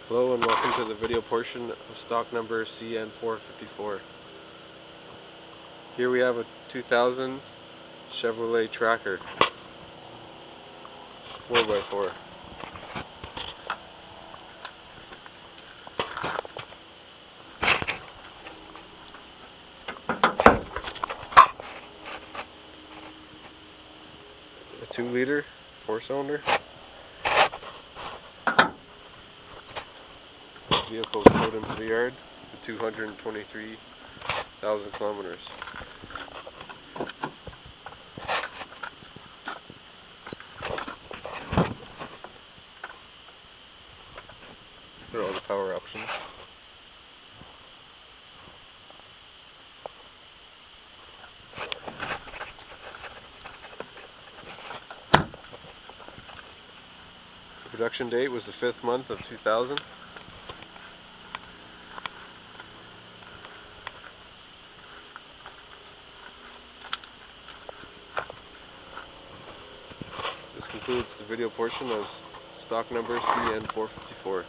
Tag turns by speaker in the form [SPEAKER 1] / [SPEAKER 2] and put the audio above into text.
[SPEAKER 1] Hello and welcome to the video portion of stock number CN454. Here we have a 2000 Chevrolet Tracker 4x4. A 2-liter 4-cylinder. Vehicle was towed into the yard with 223,000 kilometers. There are all the power options. The production date was the 5th month of 2000. This concludes the video portion of stock number CN454.